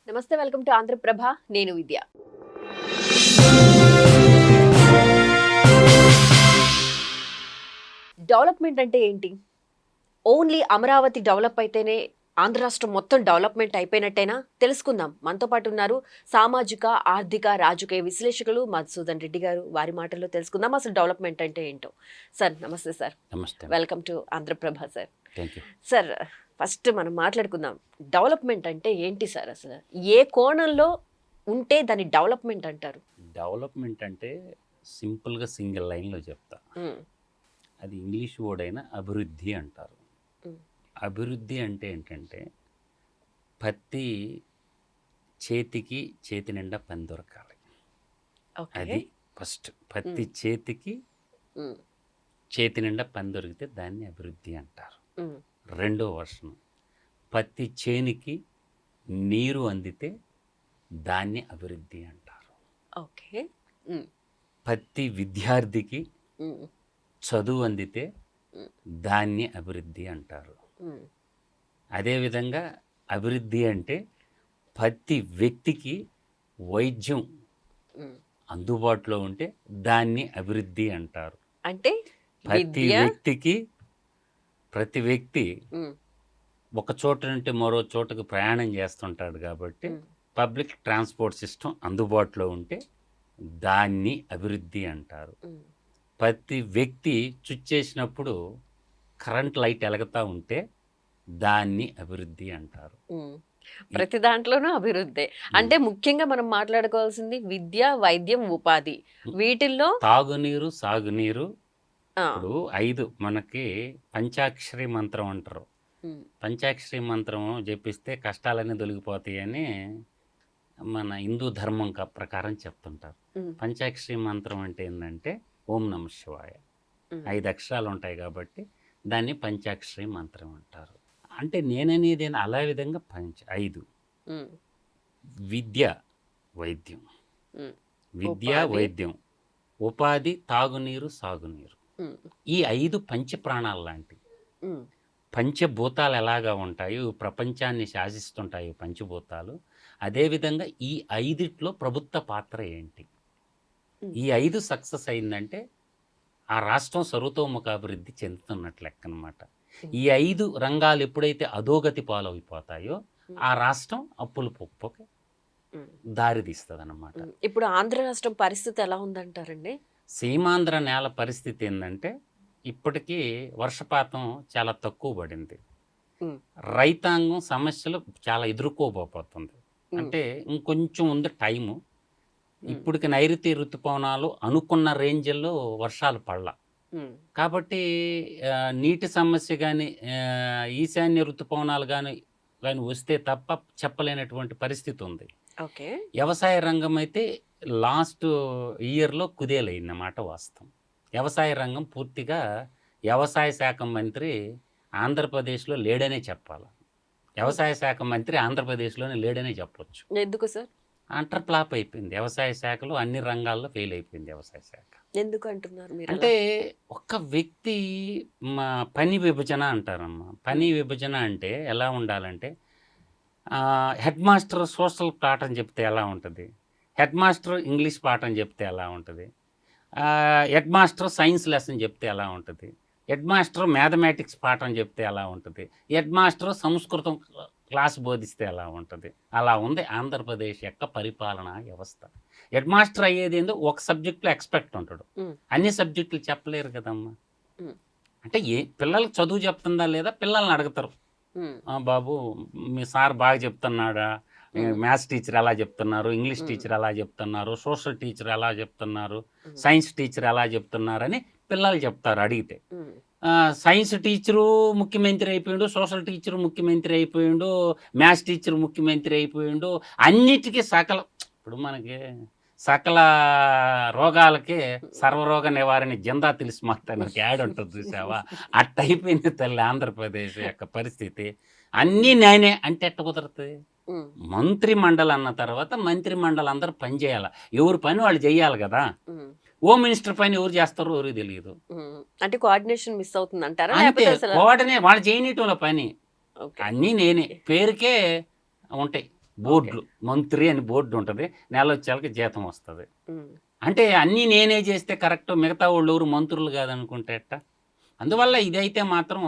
నమస్తే, welcome to Andhraprabha. నేను విద్య. Development అంటే ఏంటి? ఓన్లీ అమరావతి డెవలప్ అయితేనే ఆంధ్ర రాష్ట్రం మొత్తం డెవలప్మెంట్ అయిపోయినట్టేనా? తెలుసుకుందాం. మనతో పాటు ఉన్నారు సామాజిక, ఆర్థిక, రాజకీయ విశ్లేషకులు మధుసూదన్ రెడ్డి గారు. వారి మాటల్లో తెలుసుకుందాం అసలు డెవలప్మెంట్ అంటే ఏంటో. సార్ నమస్తే. సార్ నమస్తే. Welcome to Andhra Prabha. Sir thank you. Sir, first మనం మాట్లాడుకుందాం. డెవలప్మెంట్ అంటే ఏంటి సార్? అసలు ఏ కోణంలో ఉంటే దాన్ని డెవలప్మెంట్ అంటారు? డెవలప్మెంట్ అంటే సింపుల్గా సింగిల్ లైన్లో చెప్తా. అది ఇంగ్లీష్ వర్డ్ అయినా అభివృద్ధి అంటారు. అభివృద్ధి అంటే ఏంటంటే ప్రతి చేతి నిండా పని దొరకాలి. అది ఫస్ట్. ప్రతి చేతి నిండా పని దొరికితే దాన్ని అభివృద్ధి అంటారు. రెండో వర్షం, ప్రతి చేనికి నీరు అందితే దాన్ని అభివృద్ధి అంటారు. ఓకే. ప్రతి విద్యార్థికి చదువు అందితే దాన్ని అభివృద్ధి అంటారు. అదేవిధంగా అభివృద్ధి అంటే ప్రతి వ్యక్తికి వైద్యం అందుబాటులో ఉంటే దాన్ని అభివృద్ధి అంటారు. అంటే ప్రతి వ్యక్తి ఒక చోట నుండి మరో చోటకు ప్రయాణం చేస్తుంటాడు కాబట్టి పబ్లిక్ ట్రాన్స్పోర్ట్ సిస్టమ్ అందుబాటులో ఉంటే దాన్ని అభివృద్ధి అంటారు. ప్రతి వ్యక్తి చేసినప్పుడు కరెంట్ లైట్ ఎలుగుతూ ఉంటే దాన్ని అభివృద్ధి అంటారు. ప్రతి దాంట్లోనూ అభివృద్ధి అంటే ముఖ్యంగా మనం మాట్లాడుకోవాల్సింది విద్య, వైద్యం, ఉపాధి. వీటిల్లో తాగునీరు, సాగునీరు. ఇప్పుడు 5 మనకి పంచాక్షరి మంత్రం అంటారు. పంచాక్షరి మంత్రం జపిస్తే కష్టాలన్నీ తొలగిపోతాయి అని మన హిందూ ధర్మం ప్రకారం చెప్తుంటారు. పంచాక్షరి మంత్రం అంటే ఏంటంటే ఓం నమ శివాయ. 5 అక్షరాలు ఉంటాయి కాబట్టి దాన్ని పంచాక్షరి మంత్రం అంటారు. అంటే నేననేది అలా విధంగా 5 విద్య, వైద్యం, వైద్యం, ఉపాధి, తాగునీరు, సాగునీరు. ఈ 5 పంచప్రాణాలు లాంటివి. పంచభూతాలు ఎలాగా ఉంటాయో ప్రపంచాన్ని శాసిస్తుంటాయి పంచభూతాలు. అదేవిధంగా ఈ 5లో ప్రభుత్వ పాత్ర ఏంటి? ఈ 5 సక్సెస్ అయిందంటే ఆ రాష్ట్రం సర్వతోముఖాభివృద్ధి చెందుతున్నట్లు లెక్క అనమాట. ఈ 5 రంగాలు ఎప్పుడైతే అధోగతి పాలైపోతాయో ఆ రాష్ట్రం అప్పులు పొప్పుకి దారి తీస్తుంది అన్నమాట. ఇప్పుడు ఆంధ్ర రాష్ట్రం పరిస్థితి ఎలా ఉందంటారండి? సీమాంధ్ర నేల పరిస్థితి ఏంటంటే ఇప్పటికీ వర్షపాతం చాలా తక్కువ పడింది. రైతాంగం సమస్యలు చాలా ఎదుర్కోబోతుంది. అంటే ఇంకొంచెం ఉంది టైము. ఇప్పటికి నైరుతి ఋతుపవనాలు అనుకున్న రేంజ్లో వర్షాలు పడలా కాబట్టి నీటి సమస్య కానీ ఈశాన్య ఋతుపవనాలు కానీ వస్తే తప్ప చెప్పలేనటువంటి పరిస్థితి ఉంది. వ్యవసాయ రంగం అయితే లాస్ట్ ఇయర్లో కుదేలైందన్నమాట వాస్తవం. వ్యవసాయ రంగం పూర్తిగా వ్యవసాయ శాఖ మంత్రి ఆంధ్రప్రదేశ్లో లేడనే చెప్పాలి. వ్యవసాయ శాఖ మంత్రి ఆంధ్రప్రదేశ్లోనే లేడనే చెప్పొచ్చు. ఎందుకు సార్? అంటర్ ఫ్లాప్ అయిపోయింది. వ్యవసాయ శాఖలో అన్ని రంగాల్లో ఫెయిల్ అయిపోయింది వ్యవసాయ శాఖ. ఎందుకు అంటున్నారు మీరు? అంటే ఒక్క వ్యక్తి పని విభజన అంటారమ్మా. పని విభజన అంటే ఎలా ఉండాలంటే హెడ్ మాస్టర్ సోషల్ పాఠం చెప్తే ఎలా ఉంటుంది, హెడ్ మాస్టర్ ఇంగ్లీష్ పాఠం చెప్తే ఎలా ఉంటుంది, హెడ్ మాస్టర్ సైన్స్ లెసన్ చెప్తే ఎలా ఉంటుంది, హెడ్ మాస్టర్ మ్యాథమెటిక్స్ పాఠం చెప్తే ఎలా ఉంటుంది, హెడ్ మాస్టర్ సంస్కృతం క్లాస్ బోధిస్తే ఎలా ఉంటుంది. అలా ఉంది ఆంధ్రప్రదేశ్ యొక్క పరిపాలనా వ్యవస్థ. హెడ్ మాస్టర్ అయ్యేది ఏందో ఒక సబ్జెక్టులో ఎక్స్పెక్ట్ ఉంటాడు, అన్ని సబ్జెక్టులు చెప్పలేరు కదమ్మా. అంటే పిల్లలకు చదువు చెప్తుందా లేదా పిల్లల్ని అడుగుతారు, బాబు మీ సార్ బాగా చెప్తున్నాడా, మ్యాథ్స్ టీచర్ ఎలా చెప్తున్నారు, ఇంగ్లీష్ టీచర్ ఎలా చెప్తున్నారు, సోషల్ టీచర్ ఎలా చెప్తున్నారు, సైన్స్ టీచర్ ఎలా చెప్తున్నారని పిల్లలు చెప్తారు అడిగితే. సైన్స్ టీచరు ముఖ్యమంత్రి అయిపోయిండు, సోషల్ టీచరు ముఖ్యమంత్రి అయిపోయిండు, మ్యాథ్స్ టీచర్ ముఖ్యమంత్రి అయిపోయిండు. అన్నిటికీ ఇప్పుడు మనకి సకల రోగాలకి సర్వరోగ నివారణ జెండా తెలిసి మాత్రం యాడ్ ఉంటుంది చూసావా, అట్టయిపోయింది తల్లి ఆంధ్రప్రదేశ్ యొక్క పరిస్థితి. అన్నీ నేనే అంటే ఎట్ట కుదరుతుంది? మంత్రి మండలి అన్న తర్వాత మంత్రి మండలి అందరూ పని చేయాలి, ఎవరి పని వాళ్ళు చేయాలి కదా. హోమ్ మినిస్టర్ పైన ఎవరు చేస్తారో ఎవరికి తెలియదు. అంటే కోఆర్డినేషన్ మిస్ అవుతుంది అంటారా? వాళ్ళు చేయనీటంలో పని అన్నీ నేనే, పేరుకే ఉంటాయి. బోర్డులు మంత్రి అని బోర్డు ఉంటుంది, నెల వచ్చేళ్ళకి జీతం వస్తుంది. ఉమ్, అంటే అన్నీ నేనే చేస్తే కరెక్ట్, మిగతా వాళ్ళు ఎవరు మంత్రులు కాదనుకుంటే ఎట్టా? అందువల్ల ఇదైతే మాత్రం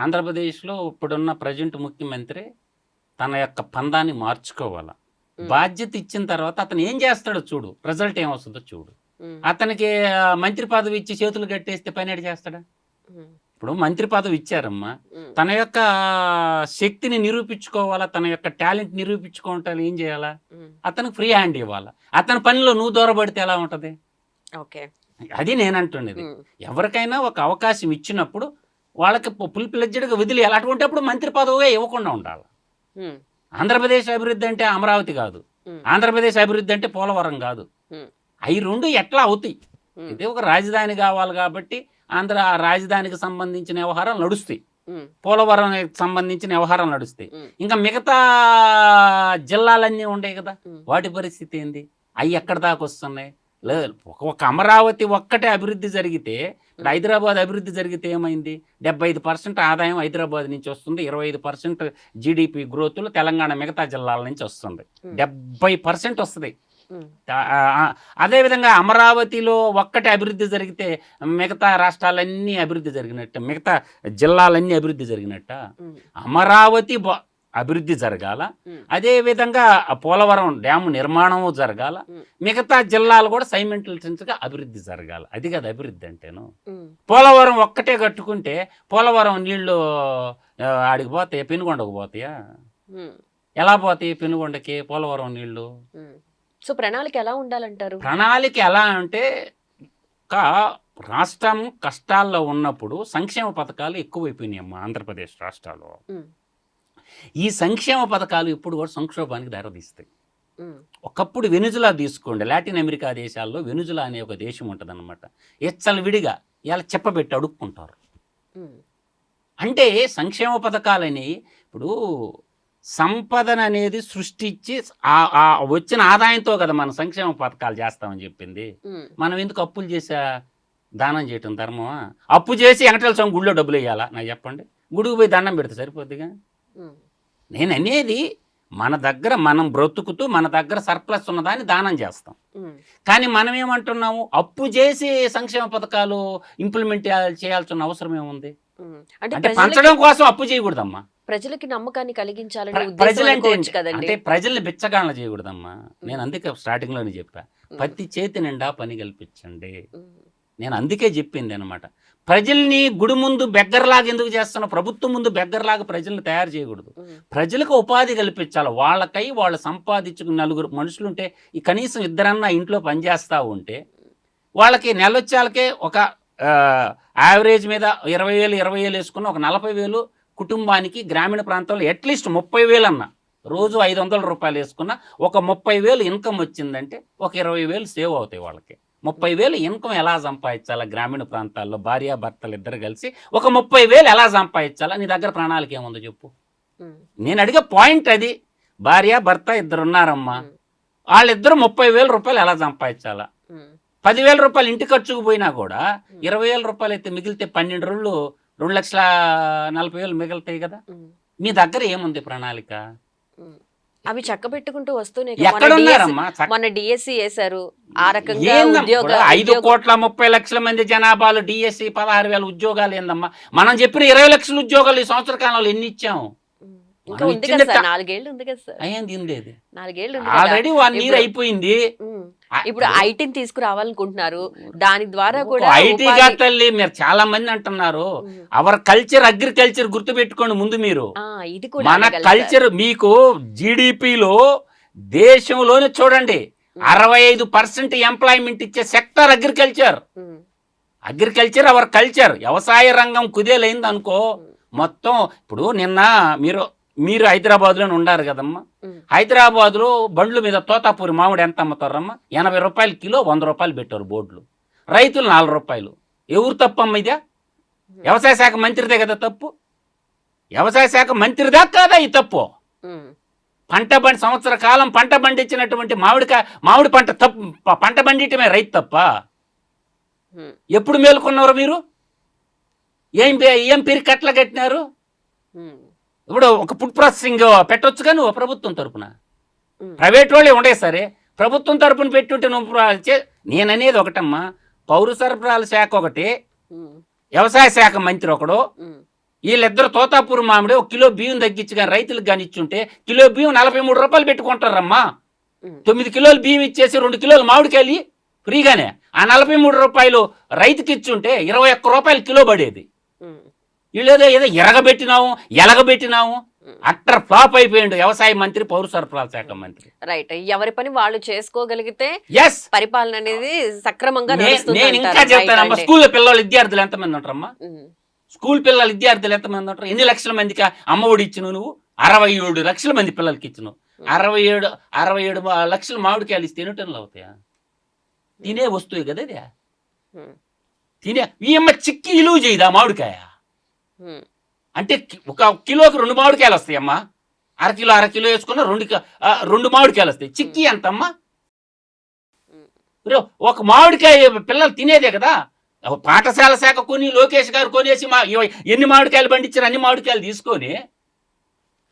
ఆంధ్రప్రదేశ్లో ఇప్పుడున్న ప్రజెంట్ ముఖ్యమంత్రి తన యొక్క పందాన్ని మార్చుకోవాలి. ఉమ్, బాధ్యత ఇచ్చిన తర్వాత అతను ఏం చేస్తాడో చూడు, రిజల్ట్ ఏమొస్తుందో చూడు. ఉమ్, అతనికి మంత్రి పదవి ఇచ్చి చేతులు కట్టేస్తే పని ఏడు చేస్తాడా? ఉమ్, ఇప్పుడు మంత్రి పదవి ఇచ్చారమ్మా, ఉమ్, తన యొక్క శక్తిని నిరూపించుకోవాలా, తన యొక్క టాలెంట్ నిరూపించుకోవటాలు ఏం చేయాలా? ఉమ్, అతనికి ఫ్రీ హ్యాండ్ ఇవ్వాలా. అతని పనిలో నువ్వు దూరపడితే ఎలా ఉంటుంది? ఓకే. అది నేను అంటున్నది. ఉమ్, ఎవరికైనా ఒక అవకాశం ఇచ్చినప్పుడు వాళ్ళకి ఫుల్ ప్లెడ్జ్డ్గా వదిలి, అటువంటిప్పుడు మంత్రి పదవిగా ఇవ్వకుండా ఉండాలి. ఉమ్, ఆంధ్రప్రదేశ్ అభివృద్ధి అంటే అమరావతి కాదు, ఉమ్, ఆంధ్రప్రదేశ్ అభివృద్ధి అంటే పోలవరం కాదు. ఉమ్, అవి రెండు ఎట్లా అవుతాయి? ఉమ్, ఇది ఒక రాజధాని కావాలి కాబట్టి ఆంధ్ర రాజధానికి సంబంధించిన వ్యవహారాలు నడుస్తాయి, ఉమ్, పోలవరానికి సంబంధించిన వ్యవహారాలు నడుస్తాయి. ఉమ్, ఇంకా మిగతా జిల్లాలన్నీ ఉండే కదా, ఉమ్, వాటి పరిస్థితి ఏంది? అవి ఎక్కడి దాకా వస్తున్నాయి? లేదు, ఒక అమరావతి ఒక్కటే అభివృద్ధి జరిగితే, ఇప్పుడు హైదరాబాద్ అభివృద్ధి జరిగితే ఏమైంది? 75% ఆదాయం హైదరాబాద్ నుంచి వస్తుంది, 25% జీడిపి గ్రోత్లు తెలంగాణ మిగతా జిల్లాల నుంచి వస్తుంది, 70% వస్తుంది. ఉమ్, అదేవిధంగా అమరావతిలో ఒక్కటే అభివృద్ధి జరిగితే మిగతా రాష్ట్రాలన్నీ అభివృద్ధి జరిగినట్ట, మిగతా జిల్లాలన్నీ అభివృద్ధి జరిగినట్ట. ఉమ్, అమరావతి అభివృద్ధి జరగాల, ఉమ్, అదేవిధంగా పోలవరం డ్యాము నిర్మాణము జరగాల, ఉమ్, మిగతా జిల్లాలు కూడా సైమెంటల్సెన్స్గా అభివృద్ధి జరగాలి. అది కదా అభివృద్ధి అంటేను. ఉమ్, పోలవరం ఒక్కటే కట్టుకుంటే పోలవరం నీళ్లు ఆడికి పోతాయి, పెనుగొండకు పోతాయా? ఉమ్, ఎలా పోతాయి పెనుగొండకి పోలవరం నీళ్లు? ఉమ్. సో ప్రణాళిక ఎలా ఉండాలంటారు? ప్రణాళిక ఎలా అంటే, ఒక రాష్ట్రం కష్టాల్లో ఉన్నప్పుడు సంక్షేమ పథకాలు ఎక్కువైపోయినాయి అమ్మా ఆంధ్రప్రదేశ్ రాష్ట్రాల్లో. ఉమ్, ఈ సంక్షేమ పథకాలు ఇప్పుడు కూడా సంక్షోభానికి దారితీస్తాయి. ఉమ్, ఒకప్పుడు వెనుజులా తీసుకోండి, లాటిన్ అమెరికా దేశాల్లో వెనుజులా అనే ఒక దేశం ఉంటుంది అనమాట. విడిగా ఇలా చెప్పబెట్టి అడుక్కుంటారు. ఉమ్, అంటే సంక్షేమ పథకాలని ఇప్పుడు సంపదన అనేది సృష్టించి ఆ వచ్చిన ఆదాయంతో కదా మనం సంక్షేమ పథకాలు చేస్తామని చెప్పింది. ఉమ్, మనం ఎందుకు అప్పులు చేసా? దానం చేయటం ధర్మమా? అప్పు చేసి వెంకటేశ్వర స్వామి గుడిలో డబ్బులు వేయాలా? నాకు చెప్పండి. గుడికి పోయి దండం పెడితే సరిపోద్దిగా. ఉమ్, నేను అనేది మన దగ్గర మనం బ్రతుకుతూ మన దగ్గర సర్ప్లస్ ఉన్నదాన్ని దానం చేస్తాం. ఉమ్, కానీ మనం ఏమంటున్నాము? అప్పు చేసి సంక్షేమ పథకాలు ఇంప్లిమెంట్ చేయాల్సిన అవసరం ఏముంది? ఉమ్. అంటే అంటే పంచడం కోసం అప్పు చేయకూడదమ్మా. ప్రజలకి నమ్మకాన్ని కలిగించాలని ప్రజలు ఉద్దేశం అంటే అనుకోవచ్చు కదండి. అంటే ప్రజల్ని బిచ్చగాళ్ళ చేయకూడదమ్మా. నేను అందుకే స్టార్టింగ్లోనే చెప్పా, ప్రతి చేతి నిండా పని కల్పించండి. ఉమ్, నేను అందుకే చెప్పింది అనమాట. ప్రజల్ని గుడి ముందు బెగ్గరలాగా ఎందుకు చేస్తున్నావు? ప్రభుత్వం ముందు బెగ్గరలాగా ప్రజల్ని తయారు చేయకూడదు. ఉమ్, ప్రజలకు ఉపాధి కల్పించాలి. వాళ్ళకై వాళ్ళు సంపాదించుకుని నలుగురు మనుషులుంటే, ఈ కనీసం ఇద్దరన్నా ఇంట్లో పనిచేస్తూ ఉంటే వాళ్ళకి నెలొచ్చాలకే ఒక యావరేజ్ మీద 20,000 వేసుకున్న ఒక 40,000 కుటుంబానికి గ్రామీణ ప్రాంతంలో అట్లీస్ట్ 30,000 అన్న రోజు 500 రూపాయలు వేసుకున్న ఒక 30,000 ఇన్కమ్ వచ్చిందంటే ఒక 20,000 సేవ్ అవుతాయి వాళ్ళకి. 30,000 ఇన్కమ్ ఎలా సంపాదించాలా గ్రామీణ ప్రాంతాల్లో? భార్యాభర్తలు ఇద్దరు కలిసి ఒక 30,000 ఎలా సంపాదించాలా? నీ దగ్గర ప్రణాళిక ఏముందో చెప్పు. ఉమ్, నేను అడిగే పాయింట్ అది. భార్య భర్త ఇద్దరు ఉన్నారమ్మా, వాళ్ళిద్దరు 30,000 రూపాయలు ఎలా సంపాదించాలా? ఉమ్, 10,000 రూపాయలు ఇంటి ఖర్చుకు పోయినా కూడా 20,000 రూపాయలు అయితే మిగిలితే 12 రోజులు 2,40,000 మిగులుతాయి కదా. ఉమ్, మీ దగ్గర ఏముంది ప్రణాళిక? ఉమ్. అవి చక్కబెట్టుకుంటూ వస్తూనే ఎక్కడున్నారమ్మా? మన డిఎస్సి వేశారు ఆ రకంగా ఏందమ్మా? ఉద్యోగ 5,30,00,000 మంది జనాభాలు డిఎస్సి 16,000 ఉద్యోగాలు ఏందమ్మా? మనం చెప్పిన 20 లక్షల ఉద్యోగాలు ఈ సంవత్సర కాలంలో ఎన్ని ఇచ్చాము? ఉమ్, ఇంకా మనం ఉంది ఇచ్చింది కదా సార్, 4 ఏళ్ళు ఉంది కదా సార్, అయ్యింది లేదు, 4 ఏళ్ళు ఉంది కదా. ఆల్రెడీ 1 ఇయర్ అయిపోయింది. ఉమ్, ఇప్పుడు ఐటీని తీసుకురావాలనుకుంటున్నారు, దాని ద్వారా కూడా ఐటీ గా తల్లి మీరు చాలా మంది అంటున్నారు. అవర్ కల్చర్ అగ్రికల్చర్ గుర్తు పెట్టుకోండి ముందు మీరు. ఇది కూడా మన అనగలరు కల్చర్ మీకు జీడిపిలో దేశంలోనే చూడండి 65% ఎంప్లాయ్మెంట్ ఇచ్చే sector agriculture. Sir. Um, agriculture our culture. వ్యవసాయ రంగం కుదేలైంది అనుకో మొత్తం. ఇప్పుడు నిన్న మీరు హైదరాబాద్లోనే ఉండారు కదమ్మా. ఉమ్, హైదరాబాద్లో బండ్ల మీద తోతాపూరి మామిడి ఎంత అమ్ముతారమ్మా? 80 రూపాయలు కిలో, 100 రూపాయలు పెట్టారు బోర్డులు. రైతులు 4 రూపాయలు. ఎవరు తప్పమ్మ ఇదే? వ్యవసాయ శాఖ మంత్రిదే కదా తప్పు. వ్యవసాయ శాఖ మంత్రిదా కాదా ఈ తప్పు? ఉమ్, సంవత్సర కాలం పంట పండించినటువంటి మామిడి పంట తప్పు. పంట పండియటమే రైతు తప్ప. ఉమ్, ఎప్పుడు మేలుకున్నారు మీరు? ఏం పిరి కట్ల కట్టినారు? ఉమ్, ఇప్పుడు ఒక ఫుడ్ ప్రాసెసింగ్ పెట్టొచ్చుగా నువ్వు ప్రభుత్వం తరపున. ప్రైవేట్ వాళ్ళే ఉండే సరే ప్రభుత్వం తరపున పెట్టుంటే నువ్వు నేననేది ఒకటమ్మా, పౌర సరఫరాల శాఖ ఒకటి, వ్యవసాయ శాఖ మంత్రి ఒకడు, వీళ్ళిద్దరు తోతాపూర్ మామిడి 1 కిలో బియ్యం తగ్గించి కానీ రైతులకు కానీ ఇచ్చుంటే కిలో బియ్యం 43 రూపాయలు పెట్టుకుంటారమ్మా. 9 కిలోలు బియ్యం ఇచ్చేసి 2 కిలోలు మామిడికాయలు ఫ్రీగానే ఆ 43 రూపాయలు రైతుకి ఇచ్చుంటే 21 రూపాయలు కిలో పడేది. వీళ్ళు ఏదో ఎరగబెట్టినాము ఎలగబెట్టినాము. అట్టర్ ఫ్లాప్ అయిపోయిండు వ్యవసాయ మంత్రి, పౌర సరఫరాల శాఖ మంత్రి. రైట్, ఎవరి పని వాళ్ళు చేసుకోగలిగితే ఎస్ పరిపాలన అనేది సక్రమంగా నేను ఇంకా చెప్తానమ్మా, స్కూల్ పిల్లలు విద్యార్థులు ఎంతమంది ఉంటారమ్మా? స్కూల్ పిల్లల విద్యార్థులు ఎంతమంది ఉంటారు? ఎన్ని లక్షల మందికి అమ్మఒడి ఇచ్చినావు నువ్వు? 67 లక్షల మంది పిల్లలకి ఇచ్చినావు. 67 లక్షల మామిడికాయలు ఇస్తే ఎన్ని టన్నులు అవుతాయా? తినే వస్తువు కదా అది. తినే ఈ అమ్మ చిక్కి ఇలువ చేయదా మామిడికాయ అంటే? 1 కిలోకి 2 మామిడికాయలు వస్తాయమ్మా. అర కిలో వేసుకున్న 2 మామిడికాయలు వస్తాయి. చిక్కి ఎంతమ్మా? ఒక మామిడికాయ పిల్లలు తినేదే కదా. పాఠశాల శాఖ కొని లోకేష్ గారు కొనేసి ఎన్ని మామిడికాయలు పండించారు అన్ని మామిడికాయలు తీసుకొని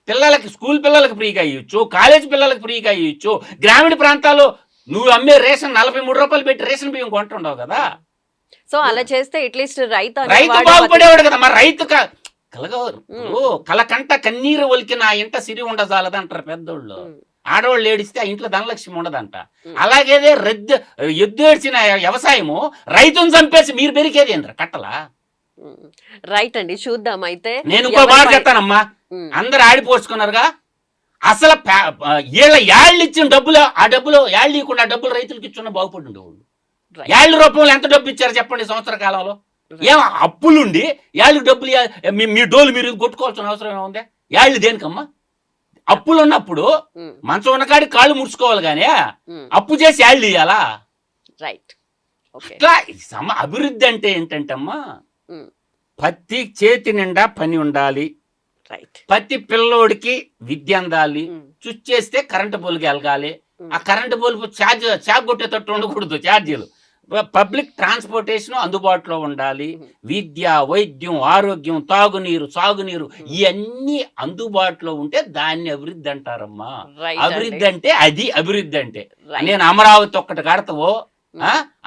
పిల్లలకి, స్కూల్ పిల్లలకి ఫ్రీగా ఇవ్వచ్చు, కాలేజ్ పిల్లలకి ఫ్రీగా ఇవ్వచ్చు. గ్రామీణ ప్రాంతాల్లో నువ్వు అమ్మే రేషన్ 43 రూపాయలు పెట్టి రేషన్ బియ్యం కొంటుండవు కదా. సో అలా చేస్తే అట్లీస్ట్ రైతు బాగుపడేవాడు కదా. మరి రైతు కలకంట కన్నీరు ఒలికిన ఆ ఇంట సిరి ఉండజాలదంటారు పెద్దోళ్ళు. ఆడవాళ్ళు ఏడిస్తే ఆ ఇంట్లో ధనలక్ష్మి ఉండదంట. అలాగే ఎద్దు ఏడ్చిన వ్యవసాయము రైతును చంపేసి మీరు పెరిగేది ఏంద్ర కట్టలా? రైట్ అండి, చూద్దాం. అయితే నేను ఇంకో మాట చెప్తానమ్మా, అందరు ఆడిపోసుకున్నారుగా. అసలు వీళ్ళ యాళ్ళు ఇచ్చిన డబ్బులు, ఆ డబ్బులు యాళ్ళు ఇవ్వకుండా ఆ డబ్బులు రైతులకు ఇచ్చిన బాగుపడి వాళ్ళు. యాళ్ళ రూపంలో ఎంత డబ్బు ఇచ్చారు చెప్పండి సంవత్సర కాలంలో? ఏం అప్పులుండి యాళ్ళకి డబ్బులు మీ డోలు మీరు కొట్టుకోవాల్సిన అవసరం ఏముంది? యాళ్ళు దేనికమ్మా? అప్పులు ఉన్నప్పుడు మంచం ఉన్నకాడి కాళ్ళు ముడుచుకోవాలి కానీ అప్పు చేసి యాళ్ళు ఇయ్యాలా? రైట్. ఇట్లా అభివృద్ధి అంటే ఏంటంటమ్మా, ప్రతి చేతి నిండా పని ఉండాలి, ప్రతి పిల్లోడికి విద్య అందాలి, చుచ్చేస్తే కరెంటు బల్బు వెలగాలి, ఆ కరెంటు బల్బు ఛార్జ్ కొట్టేటట్టు ఉండకూడదు, ఛార్జీలు. పబ్లిక్ ట్రాన్స్పోర్టేషన్ అందుబాటులో ఉండాలి, విద్య, వైద్యం, ఆరోగ్యం, తాగునీరు, సాగునీరు ఇవన్నీ అందుబాటులో ఉంటే దాన్ని అభివృద్ధి అంటారమ్మా. అభివృద్ధి అంటే అది అభివృద్ధి అంటే. నేను అమరావతి ఒక్కటి కడతావో,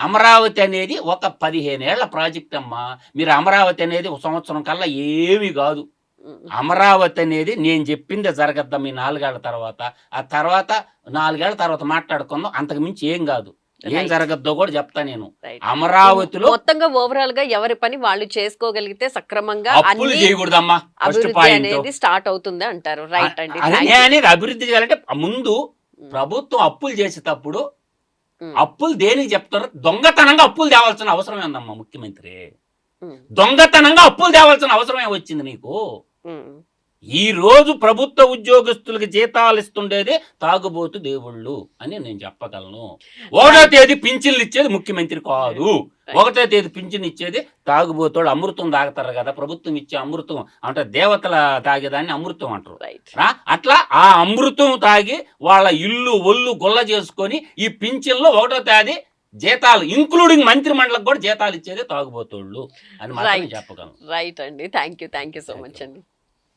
అమరావతి అనేది ఒక 15 ఏళ్ల ప్రాజెక్ట్ అమ్మా. మీరు అమరావతి అనేది 1 సంవత్సరం కల్లా ఏమీ కాదు. అమరావతి అనేది నేను చెప్పిందే జరగద్దాం ఈ 4 ఏళ్ల తర్వాత. ఆ తర్వాత 4 ఏళ్ల తర్వాత మాట్లాడుకుందాం. అంతకు మించి ఏం కాదు, ఏం జరగద్దో కూడా చెప్తా నేను. అమరావతిలో మొత్తంగా ఓవరాల్ గా ఎవరి పని వాళ్ళు చేసుకోగలిగితే సక్రమంగా అప్పులు చేయకూడదమ్మా. అనేది స్టార్ట్ అవుతుంది అంటారు. రైట్ అండి. అనేది అభివృద్ధి చేయాలంటే ముందు ప్రభుత్వం అప్పులు చేసేటప్పుడు అప్పులు దేనికి చెప్తారు? దొంగతనంగా అప్పులు తేవాల్సిన అవసరం ఏందమ్మా ముఖ్యమంత్రి? దొంగతనంగా అప్పులు తేవాల్సిన అవసరమే వచ్చింది నీకు? ఈ రోజు ప్రభుత్వ ఉద్యోగస్తులకి జీతాలు ఇస్తుండేది తాగుబోతు దేవుళ్ళు అని నేను చెప్పగలను. 1వ తేదీ పింఛన్లు ఇచ్చేది ముఖ్యమంత్రి కాదు. 1వ తేదీ పింఛన్ ఇచ్చేది తాగుబోతోడు. అమృతం తాగుతారు కదా, ప్రభుత్వం ఇచ్చే అమృతం అంటే దేవతల తాగేదాన్ని అమృతం అంటారు. అట్లా ఆ అమృతం తాగి వాళ్ళ ఇల్లు ఒళ్ళు గొల్ల చేసుకొని ఈ పింఛన్లో 1వ తేదీ జీతాలు ఇంక్లూడింగ్ మంత్రి మండలికి కూడా జీతాలు ఇచ్చేది తాగుబోతోళ్ళు అని మాత్రం చెప్పగలను. రైట్ అండి, థ్యాంక్ యూ సో మచ్ అండి.